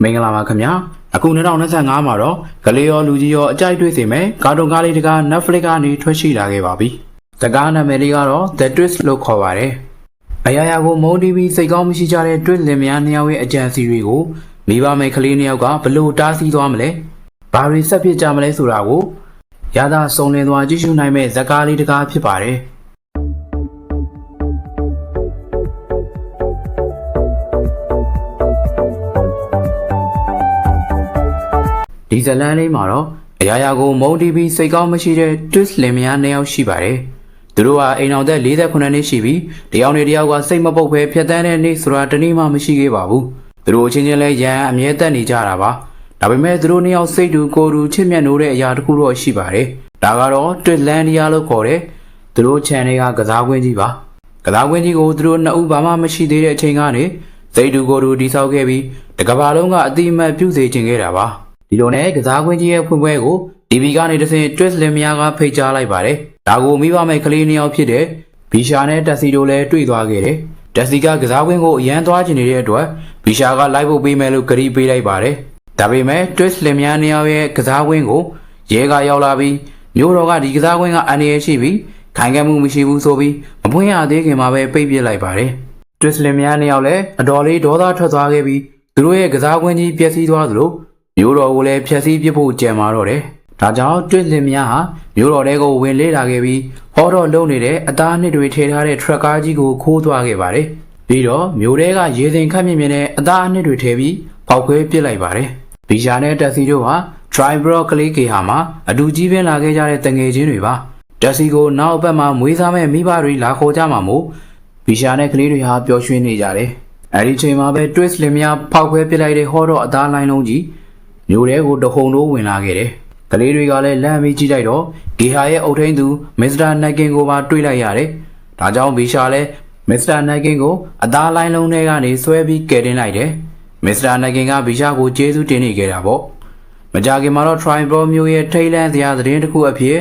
မင်္ဂလာပါခင်ဗျာအခု2025မှာတော့ကလေးရောလူကြီးရောအကြိုက်တွေ့စေမယ်ကာတွန်ကားလေးတကား Netflix ကနေထွက်ရှိလာခဲ့ပါပြီတကားနာမည်လေးကတော့ The Twist လို့ခေါ်ပါတယ်အရာရာကိုမုန်းတီးပြီးစိတ်ကောင်းမရှိကြတဲ့ Twist လင်မယားနှစ်ယောက်ရဲ့အကြံစီတွေကိုမိဘမယ်ကလေးနှစ်ယောက်ကဘလို့တားဆီးသွားမလဲဘာတွေဆက်ဖြစ်ကြမလဲဆိုတာကိုရသာစုံလင်သွားကြည့်ရှုနိုင်မဲ့ဇာတ်ကားလေးတကားဖြစ်ပါတယ်ဒီဇလန်လေးမှာတော့အရာရာကိုမုန်းတီးပြီးစိတ်ကောင်းမရှိတဲ့ Twist လင်မယားနှစ်ယောက်ရှိပါတယ်။သူတို့ဟာအိမ်အောင်သက်48နှစ်ရှိပြီးတယောက်နဲ့တယောက်ကစိတ်မပုတ်ပဲဖြတ်တန်းတဲ့နေ့ဆိုတာတနည်းမှမရှိခဲ့ပါဘူး။သူတို့ချင်းချင်းလဲရန်အမြဲတက်နေကြတာပါ။ဒါပေမဲ့သူတို့နှစ်ယောက်စိတ်တူကိုယ်တူချစ်မြတ်နိုးတဲ့အရာတစ်ခုတော့ရှိပါတယ်။ဒါကတော့ Twistlandia လို့ခေါ်တဲ့သူတို့ channel ကကစားကွင်းကြီးပါ။ကစားကွင်းကြီးကိုသူတို့နှစ်ဦးဘာမှမရှိသေးတဲ့အချိန်ကနေစိတ်တူကိုယ်တူတည်ဆောက်ခဲ့ပြီးတကဘာလုံးကအတိအမှတ်ပြုစေခြင်းခဲ့တာပါ။ဒီလိုနဲ့ကစားကွင်းကြီးရဲ့ဖွင့်ပွဲကို TV ကနေတစ်ဆင့် Twist လင်မယားကဖိတ်ကြားလိုက်ပါတယ်။ဒါကိုမိဘမဲ့ကလေးနှစ်ယောက်ဖြစ်တဲ့ဘီရှာနဲ့တက်စီတို့လည်းတွေ့သွားခဲ့တယ်။တက်စီကကစားကွင်းကိုအရန်သွားကျင်နေတဲ့အတွက်ဘီရှာကလိုက်ဖို့ပေးမယ်လို့ကတိပေးလိုက်ပါတယ်။ဒါပေမဲ့ Twist လင်မယားနှစ်ယောက်ရဲ့ကစားကွင်းကိုရဲကရောက်လာပြီးမျိုးတော်ကဒီကစားကွင်းကအန္တရာယ်ရှိပြီးခိုင်ခံမှုမရှိဘူးဆိုပြီးမပွင့်ရသေးခင်မှာပဲပိတ်ပစ်လိုက်ပါတယ်။ Twist လင်မယားနှစ်ယောက်လည်းအတော်လေးဒေါသထွက်သွားခဲ့ပြီးသူတို့ရဲ့ကစားကွင်းကြီးပျက်စီးသွားသလိုမျိုးတော်ကိုလည်းဖျက်ဆီးပစ်ဖို့ကြံမာတော့တယ်။ဒါကြောင့်Twistလင်မယားဟာမျိုးတော်တဲကိုဝင်လေ့လာခဲ့ပြီးဟောတော့လုံနေတဲ့အသားနှစ်တွေထည့်ထားတဲ့ထရက်ကားကြီးကိုခိုးသွားခဲ့ပါတယ်။ပြီးတော့မျိုးတဲကရေစင်ခတ်မြင့်မြင့်နဲ့အသားနှစ်တွေထည့်ပြီးပေါက်ခွဲပစ်လိုက်ပါတယ်။ဘီရှာနဲ့တက်စီတို့ဟာ Tribro ကလေးကေဟာမှာအတူကြီးပင်လာခဲ့ကြတဲ့တငယ်ချင်းတွေပါ။တက်စီကိုနောက်အပတ်မှာမွေးစားမဲ့မိဘတွေလာခေါ်ကြမှာမို့ဘီရှာနဲ့ကလေးတွေဟာပျော်ရွှင်နေကြတယ်။အဲဒီချိန်မှာပဲ Twistလင်မယားဖောက်ခွဲပစ်လိုက်တဲ့ဟောတော့အသားလိုင်းလုံးကြီးမျိုးတဲကိုတဟုန်တို့ဝင်လာခဲ့တယ်။ကလေးတွေကလည်းလမ်းပြီးကြည့်လိုက်တော့ဂေဟာရဲ့အုတ်ထင်းသူမစ္စတာနက်ကင်ကိုပါတွေ့လိုက်ရတယ်။ဒါကြောင့်ဘီရှာလည်းမစ္စတာနက်ကင်ကိုအသားလိုင်းလုံးထဲကနေဆွဲပြီးကယ်တင်လိုက်တယ်။မစ္စတာနက်ကင်ကဘီရှာကိုကျေးဇူးတင်နေခဲ့တာပေါ့။မကြခင်မှာတော့ Tribro မျိုးရဲ့ထိတ်လန့်စရာသတင်းတစ်ခုအဖြစ်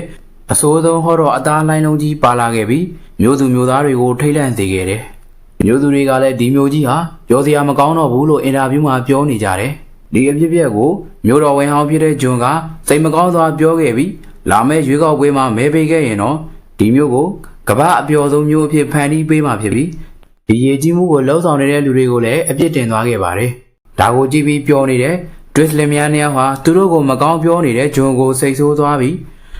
အဆိုးဆုံးဟောတော့အသားလိုင်းလုံးကြီးပါလာခဲ့ပြီးမျိုးသူမျိုးသားတွေကိုထိတ်လန့်စေခဲ့တယ်။မျိုးသူတွေကလည်းဒီမျိုးကြီးဟာပြောစရာမကောင်းတော့ဘူးလို့အင်တာဗျူးမှာပြောနေကြတယ်။ဒီအဖြစ်အပျက်ကိုမျိုးတော်ဝင်ဟောင်းဖြစ်တဲ့ဂျွန်ကစိတ်မကောင်းစွာပြောခဲ့ပြီးလာမယ့်ရွေးကောက်ပွဲမှာမဲပေးခဲ့ရင်တော့ဒီမျိုးကိုကမ္ဘာအပျော်ဆုံးမျိုးအဖြစ်ဖန်တီးပေးမှာဖြစ်ပြီးဒီရည်ကြီးမှုကိုလှုံ့ဆော်နေတဲ့လူတွေကိုလည်းအပြစ်တင်သွားခဲ့ပါတယ်။ဒါကိုကြည့်ပြီးပြောနေတဲ့ Twist လင်မယားနှစ်ယောက်ဟာသူတို့ကိုမကောင်းပြောနေတဲ့ဂျွန်ကိုစိတ်ဆိုးသွားပြီ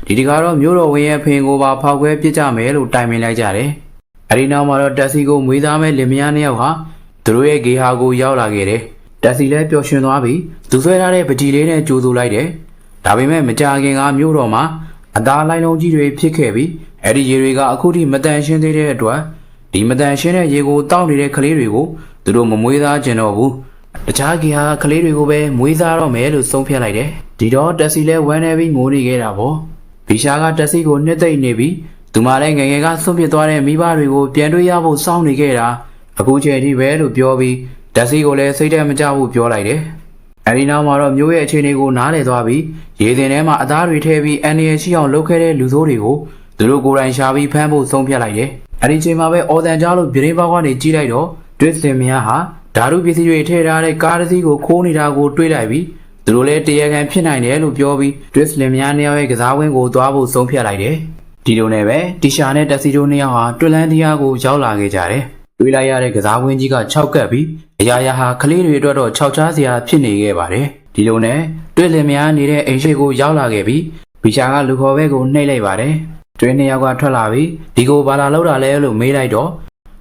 းဒီတကားတော့မျိုးတော်ဝင်ရဲ့ဖင်ကိုပါဖောက်ခွဲပစ်ကြမယ်လို့တိုင်ပင်လိုက်ကြတယ်။အဲဒီနောက်မှာတော့တက်စီကိုမွေးသားမဲ့လင်မယားနှစ်ယောက်ဟာသူတို့ရဲ့ဂေဟာကိုရောက်လာခဲ့တယ်။တက်စီလည်းပျော်ရွှင်သွားပြီးသူဆွဲထားတဲ့ပကြီးလေးနဲ့ကြိုးဆိုလိုက်တယ်။ဒါပေမဲ့မကြခင်ကမျိုးတော်မှာအသားလိုင်းလုံးကြီးတွေဖြစ်ခဲ့ပြီးအဲ့ဒီရေတွေကအခုထိမတန်ရှင်းသေးတဲ့အတွက်ဒီမတန်ရှင်းတဲ့ရေကိုတောက်နေတဲ့ကလေးတွေကိုသူတို့မမွေးသားကျင်တော့ဘူး။တခြားကြီးဟာကလေးတွေကိုပဲမွေးစားတော့မယ်လို့ဆုံးဖြတ်လိုက်တယ်။ဒီတော့တက်စီလည်းဝမ်းနေပြီးငိုနေခဲ့တာပေါ့။ဘီရှာကတက်စီကိုနှစ်သိမ့်နေပြီးသူမလည်းငယ်ငယ်ကဆုံးဖြတ်သွားတဲ့မိဘတွေကိုပြန်တွေ့ရဖို့စောင့်နေခဲ့တာအခုချိန်ထိပဲလို့ပြောပြီးတက်စီကိုလည်းစိတ်ထဲမကြဘူးပြောလိုက်တယ်။အဲဒီနောက်မှာတော့မျိုးရဲ့အခြေအနေကိုနားလည်သွားပြီးရေစင်ထဲမှာအသားတွေထည့်ပြီးအန်ဒီရရှိအောင်လုပ်ခဲ့တဲ့လူဆိုးတွေကိုသူတို့ကိုယ်တိုင်ရှာပြီးဖမ်းဖို့ဆုံးဖြတ်လိုက်တယ်။အဲဒီချိန်မှာပဲအော်တန်ကြားလို့ပြင်းပေါက်ကနေကြီးလိုက်တော့ Twist လင်မယားဟာဓာတုပစ္စည်းတွေထည့်ထားတဲ့ကားတစ်စီးကိုခိုးနေတာကိုတွေ့လိုက်ပြီးသူတို့လည်းတရားခံဖြစ်နိုင်တယ်လို့ပြောပြီး Twist လင်မယားနှစ်ယောက်ရဲ့ကစားဝင်းကိုသွားဖို့ဆုံးဖြတ်လိုက်တယ်။ဒီလိုနဲ့ပဲတီရှာနဲ့တက်စီတို့နှစ်ယောက်ဟာTwistlandiaကိုရောက်လာခဲ့ကြတယ်။တွေ့လိုက်ရတဲ့ကစားဝင်းကြီးက6ကပ်ပြီးအရာရာဟာကလေးတွေအတွက်တော့6ချားစရာဖြစ်နေခဲ့ပါတယ်။ဒီလိုနဲ့Twistလင်မယားနေတဲ့အိမ်ရှိကိုရောက်လာခဲ့ပြီးဘီရှာကလူခေါ်ဘဲကိုနှိပ်လိုက်ပါတယ်။ Twistနှစ်ယောက်ကထွက်လာပြီးဒီကိုဘာလာလောက်တာလဲလို့မေးလိုက်တော့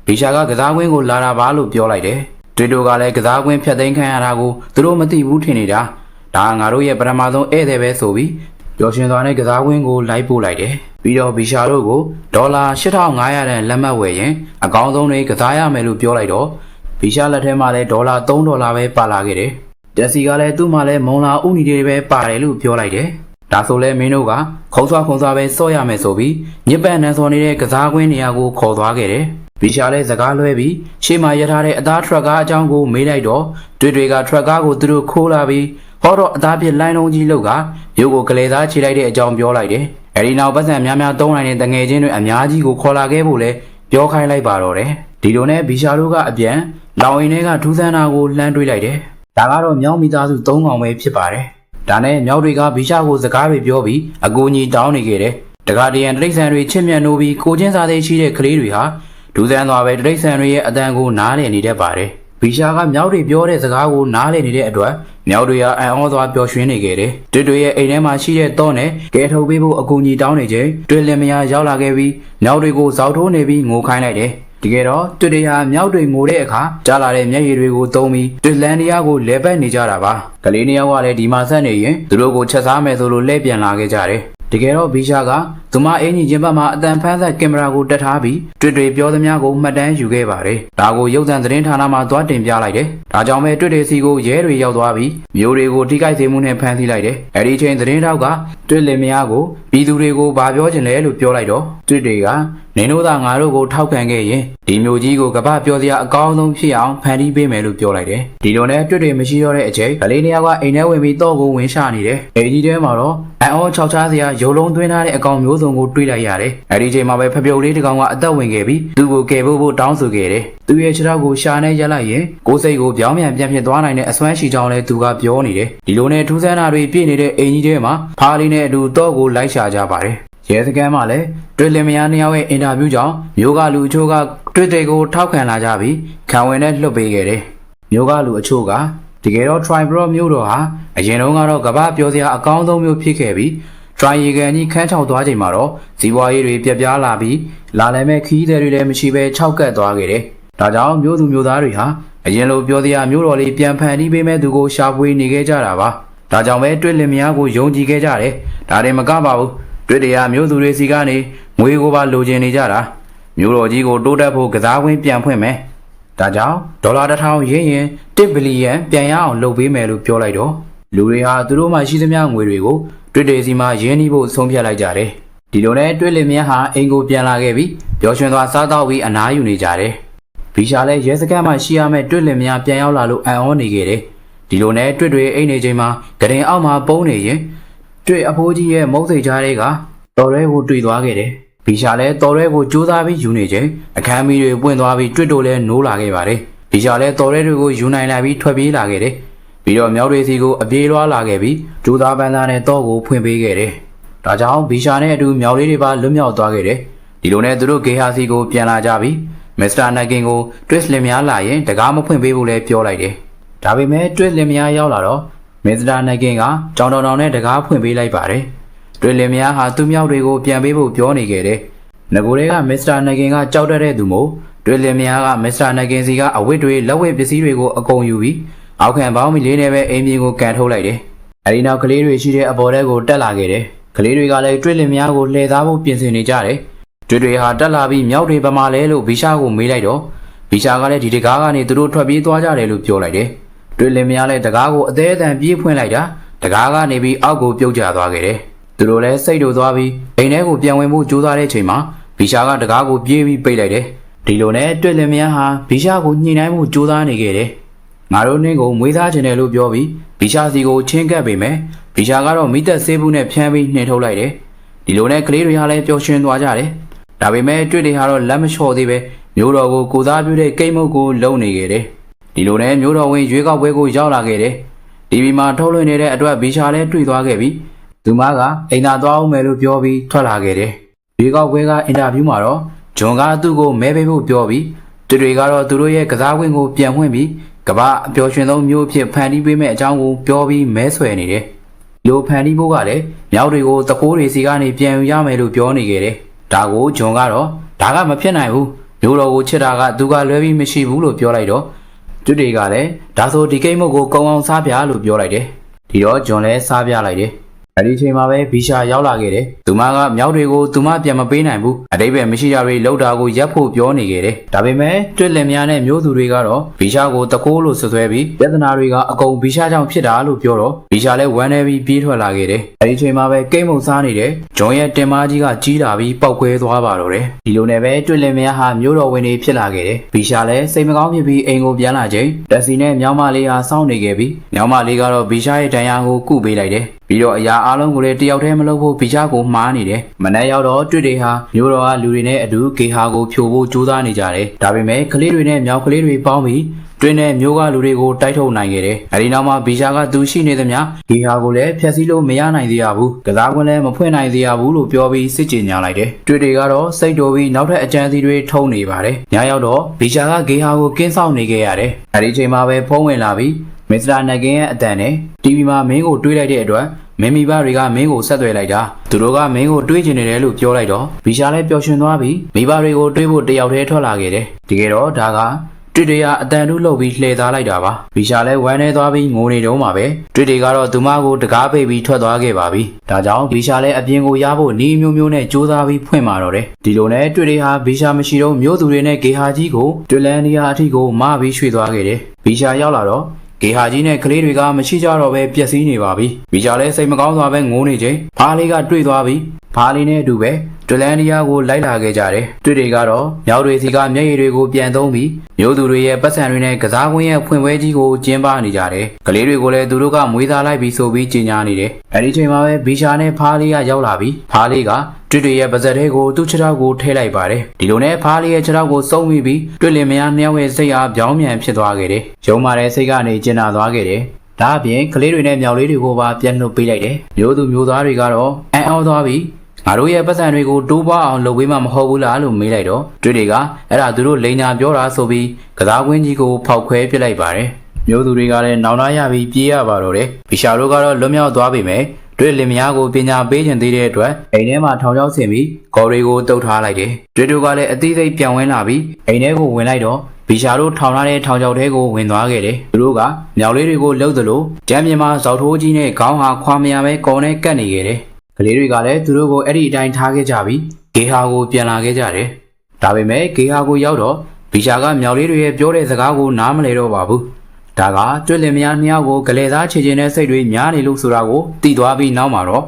ဘီရှာကကစားဝင်းကိုလာတာပါလို့ပြောလိုက်တယ်။Twistတို့ကလည်းကစားကွင်းဖြတ်သိမ်းခံရတာကိုသူတို့မသိဘူးထင်နေတာ။ဒါငါတို့ရဲ့ပထမဆုံးဧည့်သည်ပဲဆိုပြီးပျော်ရွှင်စွာနဲ့ကစားကွင်းကိုလိုက်ပို့လိုက်တယ်။ပြီးတော့ဘီရှာတို့ကိုဒေါ်လာ8500တန်လက်မှတ်ဝယ်ရင်အကောင်းဆုံးတွေကစားရမယ်လို့ပြောလိုက်တော့ဘီရှာလက်ထဲမှာလည်းဒေါ်လာ$3ပဲပါလာခဲ့တယ်။တက်စီကလည်းသူ့မှာလည်းမုံလာဥနီတွေပဲပါတယ်လို့ပြောလိုက်တယ်။ဒါဆိုလဲမင်းတို့ကခုံဆွာပဲစော့ရမယ်ဆိုပြီးညစ်ပတ်နှံစော်နေတဲ့ကစားကွင်းနေရာကိုခေါ်သွားခဲ့တယ်။ဘီရှာလည်းစကားလွဲပြီးရှေ့မှာရထားတဲ့အသားထရက်ကားအကြောင်းကိုမေးလိုက်တော့တွေကထရက်ကားကိုသူတို့ခိုးလာပြီးဟောတော့အသားပြစ်လိုင်းလုံးကြီးလောက်ကမြို့ကိုကလေးသားခြေလိုက်တဲ့အကြောင်းပြောလိုက်တယ်။အဲဒီနောက်ပတ်စံများများသုံးနိုင်တဲ့တငယ်ချင်းတွေအများကြီးကိုခေါ်လာခဲ့ဖို့လဲပြောခိုင်းလိုက်ပါတော့တယ်။ဒီလိုနဲ့ဘီရှာတို့ကအပြန်လောင်ရင်ထဲကထူးဆန်းတာကိုလှမ်းတွေးလိုက်တယ် ဒါကတော့မြောက်မိသားစု၃កောင်ပဲဖြစ်ပါတယ်ဒါနဲ့မြောက်တွေကဘီရှာကိုစကားတွေပြောပြီးအကူအညီတောင်းနေခဲ့တယ်တကားတရံတိရစ္ဆာန်တွေချစ်မြတ်နိုးပြီးကိုချင်းစားသေးရှိတဲ့ကလေးတွေဟာဒူးဆန်းသွားပဲတိရစ္ဆာန်တွေရဲ့အတန်ကိုနားလည်နေတတ်ပါတယ်ဘီရှာကမြောက်တွေပြောတဲ့စကားကိုနားလည်နေတဲ့အတွက်မြောက်တွေကအံ့ဩသွားပျော်ရွှင်နေခဲ့တယ်တွတ်တွေရဲ့အိမ်ထဲမှာရှိတဲ့တော့နဲ့ကဲထုတ်ပေးဖို့အကူအညီတောင်းနေချိန်တွတ်လင်မယားရောက်လာခဲ့ပြီးမြောက်တွေကိုဇောက်ထိုးနေပြီးငိုခိုင်းလိုက်တယ်တကယ်တော့တွတ်တွေဟာမြောက်တွေငိုတဲ့အခါကြားလာတဲ့မျက်ရည်တွေကိုသုံးပြီးတွတ်လန်ဒီယာကိုလဲပတ်နေကြတာပါကလေးနှစ်ယောက်ကလည်းဒီမှာဆက်နေရင်သူတို့ကိုချက်စားမယ်ဆိုလို့လှည့်ပြန်လာခဲ့ကြတယ်တကယ်တော့ဘီရှာကသူမအင်ကြီးချင်းဘက်မှာအတန်ဖန်းဆက်ကင်မရာကိုတက်ထားပြီးတွတ်တွေပြောသမျှကိုမှတ်တမ်းယူခဲ့ပါတယ်ဒါကိုရုပ်သံသတင်းဌာနမှသွားတင်ပြလိုက်တယ်ဒါကြောင့်ပဲတွတ်တွေစီကိုရဲတွေရောက်သွားပြီးမျိုးတွေကိုထိခိုက်စေမှုနဲ့ဖမ်းဆီးလိုက်တယ်အဲ့ဒီချိန်သတင်းတောက်ကတွတ်လင်မယားကိုပြည်သူတွေကိုဗာပြောချင်တယ်လို့ပြောလိုက်တော့တွတ်တွေကနင်တို့သာငါတို့ကိုထောက်ခံခဲ့ရင်ဒီမျိုးကြီးကိုကပ္ပပြောစရာအကောင်းဆုံးဖြစ်အောင်ဖန်တီးပေးမယ်လို့ပြောလိုက်တယ်ဒီလိုနဲ့တွတ်တွေမရှိတော့တဲ့အချိန်ကလေးနှစ်ယောက်ကအိမ်ထဲဝင်ပြီးတော့ကိုဝင်ရှာနေတယ်အိမ်ကြီးထဲမှာတော့အန်အောချောက်ချားစရာရုံလုံးသွင်းထားတဲ့အကောင်မျိုးစုံကိုတွေးလိုက်ရတယ်အဲ့ဒီချိန်မှာပဲဖပြုတ်လေးတစ်ကောင်ကအသက်ဝင်ခဲ့ပြီးသူ့ကိုကယ်ဖို့တောင်းဆိုခဲ့တယ်သူ့ရဲ့ခြေထောက်ကိုရှာနေရလိုက်ရင်ကိုယ်စိတ်ကိုပြောင်းပြန်ဖြစ်သွားနိုင်တဲ့အစွမ်းရှိကြောင်းလည်းသူကပြောနေတယ်ဒီလိုနဲ့ထူးဆန်းတာတွေပြည့်နေတဲ့အိမ်ကြီးထဲမှာဖားလေးနဲ့အတူတော့ကိုလိုက်ရှာကြပါတယ်ရဲစခန်းမှာလည်းတွတ်လင်မယားနှစ်ယောက်ရဲ့အင်တာဗျူးကြောင့်မျိုးကလူအချို့ကတွတ်တွေကိုထောက်ခံလာကြပြီးခံဝင်နဲ့လွှတ်ပေးခဲ့တယ်မျိုးကလူအချို့ကတကယ်တော့ Tribro မျိုးတော်ဟာအရင်တုန်းကတော့ကမ္ဘာပြောစရာအကောင်းဆုံးမျိုးဖြစ်ခဲ့ပြီး Try ရေကန်ကြီးခန်းချောက်သွားချိန်မှာတော့ဇီဝရေးတွေပြပြလာပြီးလာလည်းမဲ့ခီးတွေလည်းမရှိပဲခြောက်ကပ်သွားခဲ့တယ်ဒါကြောင့်မျိုးသူမျိုးသားတွေဟာအရင်လိုပြောစရာမျိုးတော်လေးပြန်ဖန်တီးပေးမဲ့သူကိုရှာဖွေနေခဲ့ကြတာပါဒါကြောင့်ပဲတွတ်လင်မယားကိုယုံကြည်ခဲ့ကြတယ်ဒါတွေမကပါဘူးတွတ်တရားမျိုးသူတွေစီကနေငွေကိုပါလိုချင်နေကြတာမျိုးတော်ကြီးကိုတိုးတက်ဖို့ကစားဝင်းပြန်ဖွင့်မယ်ဒါကြောင့်ဒေါ်လာ1000ရင်းရင်1ဘီလီယံပြန်ရအောင်လုပ်ပေးမယ်လို့ပြောလိုက်တော့လူတွေဟာသူတို့မှရှိသမျှငွေတွေကိုတွတ်တွေစီမှာရင်းနှီးဖို့ဆုံးဖြတ်လိုက်ကြတယ်ဒီလိုနဲ့တွတ်လင်မယားဟာအိမ်ကိုပြန်လာခဲ့ပြီးပျော်ရွှင်စွာစားတော့ပြီးအနားယူနေကြတယ်ဘီရှာလည်းရဲစခန်းမှာရှိရမယ့်တွတ်လင်မယားပြန်ရောက်လာလို့အံ့ဩနေခဲ့တယ်ဒီလိုနဲ့တွတ်တွေအိမ်နေချိန်မှာဂရင်အောက်မှာပုံနေရင်တွတ်အဖိုးကြီးရဲ့မုတ်စိတ်ကြားတွေကတော်ရဲကိုတွေ့သွားခဲ့တယ်ဘီရှာလည်းတော်ရဲကိုကြိုးစားပြီးယူနေချိန်အခန်းမီတွေပွင့်သွားပြီးတွတ်တို့လည်းနိုးလာခဲ့ပါတယ်ဘီရှာလည်းတော်ရဲတွေကိုယူနိုင်လာပြီးထွက်ပြေးလာခဲ့တယ်ပြီးတော့မြောက်တွေစီကိုအပြေးလွှားလာခဲ့ပြီးကျိုးသားပန်းသားနဲ့တော့ကိုဖွင့်ပေးခဲ့တယ်ဒါကြောင့်ဘီရှာနဲ့အတူမြောက်လေးတွေပါလွတ်မြောက်သွားခဲ့တယ်ဒီလိုနဲ့သူတို့ဂေဟာစီကိုပြန်လာကြပြီးမစ္စတာနဂင်ကိုတွစ်လင်များလာရင်တကားမဖွင့်ပေးဖို့လည်းပြောလိုက်တယ်ဒါပေမဲ့တွစ်လင်များရောက်လာတော့မစ္စတာနဂင်ကကြောင်တောင်နဲ့တကားဖွင့်ပေးလိုက်ပါတယ်တွစ်လင်များဟာသူ့မြောက်တွေကိုပြန်ပေးဖို့ပြောနေခဲ့တယ်ငကိုတွေကမစ္စတာနဂင်ကကြောက်တတ်တဲ့သူမို့တွစ်လင်များကမစ္စတာနဂင်စီကအဝတ်တွေလက်ဝတ်ပစ္စည်းတွေကိုအကုန်ယူပြီးအောက်ခံပေါင်းမီလေးနဲ့ပဲအိမ်ပြင်ကိုကန်ထုတ်လိုက်တယ်အဲဒီနောက်ကလေးတွေရှိတဲ့အပေါ်ထဲကိုတက်လာခဲ့တယ်ကလေးတွေကလည်းတွစ်လင်များကိုလှည့်သားဖို့ပြင်ဆင်နေကြတယ်တွစ်တွေဟာတက်လာပြီးမြောက်တွေပမာလဲလို့ဘီရှာကိုမေးလိုက်တော့ဘီရှာကလည်းဒီတကားကနေသူတို့ထွက်ပြေးသွားကြတယ်လို့ပြောလိုက်တယ်တွစ်လင်များလည်းတကားကိုအသေးအတန်ပြေးဖွင့်လိုက်တာတကားကနေပြီးအောက်ကိုပြုတ်ကျသွားခဲ့တယ်သူတို့လည်းစိတ်တို့သွားပြီးအိမ်ထဲကိုပြန်ဝင်ဖို့ကြိုးစားတဲ့အချိန်မှာဘီရှာကတကားကိုပြေးပြီးပိတ်လိုက်တယ်ဒီလိုနဲ့တွစ်လင်များဟာဘီရှာကိုညှိနှိုင်းမှုကြိုးစားနေခဲ့တယ်ငါတို့နှင်းကိုမွေးသားခြင်းတယ်လို့ပြောပြီးဘီရှာစီကိုချင်းကပ်ပေမဲ့ဘီရှာကတော့မိသက်ဆေးဘူးနဲ့ဖျန်းပြီးနှင်ထုတ်လိုက်တယ်ဒီလိုနဲ့ကလေးတွေဟာလည်းပျော်ရွှင်သွားကြတယ်ဒါပေမဲ့တွေ့တွေဟာတော့လက်မလျှော့သေးပဲမျိုးတော်ကိုကိုစားပြုတဲ့ကိတ်မုတ်ကိုလုံနေခဲ့တယ်ဒီလိုနဲ့မျိုးတော်ဝင်ရွေးကောက်ပွဲကိုရောက်လာခဲ့တယ်တီဗီမှာထုတ်လွှင့်နေတဲ့အတွက်ဘီရှာလည်းတွေ့သွားခဲ့ပြီးသူမကအိမ်သာသွားအောင်မယ်လို့ပြောပြီးထွက်လာခဲ့တယ်ရွေးကောက်ပွဲကအင်တာဗျူးမှာတော့ဂျွန်ကသူ့ကိုမဲပေးဖို့ပြောပြီးတွေ့တွေကတော့သူတို့ရဲ့ကစားကွင်းကိုပြန်ဖွင့်ပြီးကမ္ဘာအပျော်ရွှင်ဆုံးမျိုးဖြစ်ဖန်တီးပေးမဲ့အကြောင်းကိုပြောပြီးမဲဆွယ်နေတယ်။လိုဖန်တီးဖို့ကလည်းမြောက်တွေကိုတကိုးတွေစီကနေပြန်ယူရမယ်လို့ပြောနေခဲ့တယ်။ဒါကိုဂျွန်ကတော့ဒါကမဖြစ်နိုင်ဘူး။မျိုးတော်ကိုချစ်တာကသူကလွဲပြီးမရှိဘူးလို့ပြောလိုက်တော့တွတ်တွေကလည်းဒါဆိုဒီကိတ်မုတ်ကိုကုံအောင်စားပြလို့ပြောလိုက်တယ်။ဒီတော့ဂျွန်လည်းစားပြလိုက်တယ်။အဲဒီချိန်မှာပဲဘီရှာရောက်လာခဲ့တယ်။သူမကမြောက်တွေကိုသူမပြန်မပေးနိုင်ဘူး။အတိတ်ပဲမရှိကြတွေလောက်တာကိုရပ်ဖို့ပြောနေခဲ့တယ်။ဒါပေမဲ့တွစ်လင်များနဲ့မျိုးသူတွေကတော့ဘီရှာကိုတကိုးလို့ဆွဆွဲပြီးပြဿနာတွေကအကုန်ဘီရှာကြောင့်ဖြစ်တာလို့ပြောတော့ဘီရှာလည်းဝမ်းနေပြီးပြေးထွက်လာခဲ့တယ်။အဲဒီချိန်မှာပဲကိတ်မုတ်စားနေတဲ့ဂျွန်ရဲ့တင်မားကြီးကကြီးလာပြီးပောက်ကွဲသွားပါတော့တယ်။ဒီလိုနဲ့ပဲတွစ်လင်များဟာမျိုးတော်ဝင်တွေဖြစ်လာခဲ့တယ်။ဘီရှာလည်းစိတ်မကောင်းဖြစ်ပြီးအိမ်ကိုပြန်လာချိန်တက်စီနဲ့မြောင်မလေးဟာစောင့်နေခဲ့ပြီးမြောင်မလေးကတော့ဘီရှာရဲ့ဒဏ်ရာကိုကုပေးလိုက်တယ်။ပြီးတော့အရာအလုံးကိုလည်းတယောက်တည်းမလုပ်ဖို့ဘီရှာကိုမှားနေတယ်။မနေ့ရောက်တော့တွေ့တွေဟာမျိုးတော်ကလူတွေနဲ့အတူဂေဟာကိုဖြိုဖို့ကြိုးစားနေကြတယ်။ဒါပေမဲ့ကလေးတွေနဲ့မြောက်ကလေးတွေပေါင်းပြီးမ တွင်းနဲ့မျိုးကလူတွေကိုတိုက်ထုတ်နိုင်ခဲ့တယ်။အဲဒီနောက်မှာဘီရှာကသူရှိနေသမျှဂေဟာကိုလည်းဖျက်ဆီးလို့မရနိုင်သေးရဘူး။ကစားကွင်းလည်းမဖွင့်နိုင်သေးရဘူးလို့ပြောပြီးစစ်ကြေညာလိုက်တယ်။တွေ့တွေကတော့စိတ်တော်ပြီးနောက်ထပ်အကြံစီတွေထုံနေပါတယ်။ညရောက်တော့ဘီရှာကဂေဟာကိုကင်းဆောင်နေခဲ့ရတယ်။အဲဒီချိန်မှာပဲဖုံးဝင်လာပြီးမစ္စတာနဂင်ရဲ့အတန်နဲ့ TV မှာမင်းကိုတွေးလိုက်တဲ့အတွက်မင်းမိဘတွေကမင်းကိုဆက်သွယ်လိုက်တာသူတို့ကမင်းကိုတွေးချင်နေတယ်လို့ပြောလိုက်တော့ဘီရှာလည်းပျော်ရွှင်သွားပြီးမိဘတွေကိုတွေးဖို့တယောက်တည်းထွက်လာခဲ့တယ်တကယ်တော့ဒါကတွေ့တွေကအတန်တူးလှုပ်ပြီးလှည့်သားလိုက်တာပါဘီရှာလည်းဝမ်းနေသွားပြီးငိုနေတုန်းမှာပဲတွေ့တွေကတော့သူမကိုတကားပိတ်ပြီးထွက်သွားခဲ့ပါပြီဒါကြောင့်ဘီရှာလည်းအပြင်ကိုရဖို့နီးမျိုးမျိုးနဲ့စူးစမ်းပြီးဖွင့်มาတော့တယ်ဒီလိုနဲ့တွေ့တွေဟာဘီရှာမရှိတော့မျိုးသူတွေနဲ့ဂေဟာကြီးကိုတွလန်နီယာအထိကိုမပြီးရွှေ့သွားခဲ့တယ်ဘီရှာရောက်လာတော့ဂေဟာကြီးနဲ့ကလေးတွေကမရှိကြတော့ပဲပျက်စီးနေပါပြီ။ဘီဂျာလည်းစိတ်မကောင်းစွာပဲငိုနေချိန်ဖားလေးကတွေ့သွားပြီးဖားလေးနဲ့အတူပဲဒလန်နီယာကိုလိုက်လာခဲ့ကြတယ်။တွေ့တွေကတော့မြောက်တွေစီကမျက်ရည်တွေကိုပြန်သုံးပြီးမျိုးသူတွေရဲ့ပတ်စံတွေနဲ့ကစားကွင်းရဲ့ဖွင့်ပွဲကြီးကိုကျင်းပနေကြတယ်။ကလေးတွေကိုလည်းသူတို့ကမွေးစားလိုက်ပြီးဆိုပြီးကြေညာနေတယ်။အဲဒီချိန်မှာပဲဘီဂျာနဲ့ဖားလေးကရောက်လာပြီးဖားလေးကတွေ့တွေရဲ့ပါဇက်တွေကိုသူ့ခြေထောက်ကိုထည့်လိုက်ပါတယ်ဒီလိုနဲ့ဖားလေးရဲ့ခြေထောက်ကိုစုံမိပြီးတွေ့လင်မယားနှစ်ယောက်ရဲ့စိတ်အားပြောင်းပြန်ဖြစ်သွားခဲ့တယ်ရုံမာတဲ့စိတ်ကနေကျဉ်နာသွားခဲ့တယ်ဒါအပြင်ကလေးတွေနဲ့မြောက်လေးတွေကိုပါပြန်နှုတ်ပေးလိုက်တယ်မျိုးသူမျိုးသားတွေကတော့အံ့ဩသွားပြီးငါတို့ရဲ့ပတ်စံတွေကိုတိုးပွားအောင်လုပ်ပေးမှမဟုတ်ဘူးလားလို့မေးလိုက်တော့တွေ့တွေကအဲ့ဒါသူတို့လိန်ညာပြောတာဆိုပြီးကစားကွင်းကြီးကိုဖောက်ခွဲပစ်လိုက်ပါတယ်မျိုးသူတွေကလည်းနောင်နာရပြီးပြေးရပါတော့တယ်ဘီရှာတို့ကတော့လွတ်မြောက်သွားပြီမယ်တွေ့လင်မယားကိုပညာပေးခြင်းသေးတဲ့အတွက်အိမ်ထဲမှာထောင်ချောက်ဆင်ပြီးကော်တွေကိုတုတ်ထားလိုက်တယ်။တွေ့တို့ကလည်းအသေးစိတ်ပြန်ဝင်လာပြီးအိမ်ထဲကိုဝင်လိုက်တော့ဘီရှာတို့ထောင်ထားတဲ့ထောင်ချောက်ထဲကိုဝင်သွားခဲ့တယ်။သူတို့ကမြောက်လေးတွေကိုလှုပ်သလိုတမ်းမြင်မှာဇောက်ထိုးကြီးနဲ့ခေါင်းဟာခွာမရပဲကော်နဲ့ကတ်နေခဲ့တယ်။ကလေးတွေကလည်းသူတို့ကိုအဲ့ဒီအတိုင်းထားခဲ့ကြပြီးဂေဟာကိုပြန်လာခဲ့ကြတယ်။ဒါပေမဲ့ဂေဟာကိုရောက်တော့ဘီရှာကမြောက်လေးတွေရဲ့ပြောတဲ့စကားကိုနားမလည်တော့ပါဘူး။ဒါကတွေ့လင်မယားနှစ်ယောက်ကိုကလေးသားချေချင်တဲ့စိတ်တွေများနေလို့ဆိုတာကိုသိသွားပြီးနောက်မှာတော့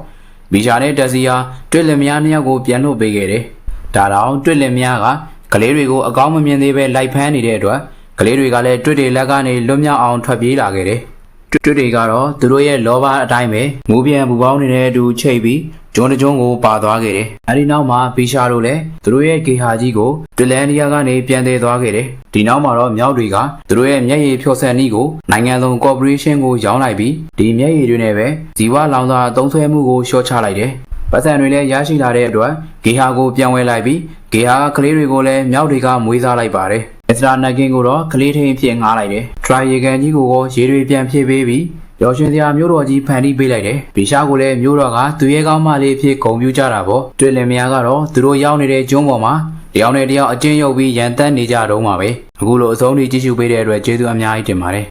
ဘီရှာနဲ့တက်စီယာတွေ့လင်မယားနှစ်ယောက်ကိုပြန်လွှတ်ပေးခဲ့တယ်။ဒါတောင်တွေ့လင်မယားကကလေးတွေကိုအကောင်းမမြင်သေးပဲလိုက်ဖမ်းနေတဲ့အတွက်ကလေးတွေကလည်းတွေ့တွေလက်ကနေလွတ်မြောက်အောင်ထွက်ပြေးလာခဲ့တယ်။တွေ့တွေကတော့သူတို့ရဲ့လောဘအတိုင်းပဲမူပြန်ပူပေါင်းနေတဲ့အတူချိတ်ပြီးဂျွန်းတဂျွန်းကိုပါသွားခဲ့တယ်။အဲဒီနောက်မှာဘီရှာတို့လည်းသူတို့ရဲ့ဂေဟာကြီးကိုဒလန်နီယာကနေပြန်သေးသွားခဲ့တယ်။ဒီနောက်မှာတော့မြောက်တွေကသူတို့ရဲ့မျက်ရည်ဖြောဆန်နည်းကိုနိုင်ငံလုံးကော်ပိုရေးရှင်းကိုရောင်းလိုက်ပြီးဒီမျက်ရည်တွေနဲ့ပဲဇီဝလောင်စာအသုံးဆွဲမှုကိုလျှော့ချလိုက်တယ်။ပတ်စံတွေလည်းရရှိလာတဲ့အတွက်ဂေဟာကိုပြန်ဝဲလိုက်ပြီးဂေဟာကလေးတွေကိုလည်းမြောက်တွေကမွေးစားလိုက်ပါတယ်။အစ္စရာနဂင်ကိုတော့ကလေးထိန်ဖြစ်ငှားလိုက်တယ်။ထရိုင်ယေကန်ကြီးကိုရေတွေပြန်ဖြည့်ပေးပြီးရောရှင်စရာမျိုးတော်ကြီးဖန်တီးပေးလိုက်တယ်။ဘီရှာကိုလည်းမျိုးတော်ကသူရဲကောင်းမလေးဖြစ်ဂုဏ်ပြုကြတာပေါ့။တွေ့လင်မယားကတော့သူတို့ရောက်နေတဲ့ကျွန်းပေါ်မှာတယောက်နဲ့တယောက်အကျဉ်းရုပ်ပြီးရန်တက်နေကြတော့မှာပဲ။အခုလိုအဆုံးထိကြည့်ရှုပေးတဲ့အတွက်ကျေးဇူးအများကြီးတင်ပါတယ်။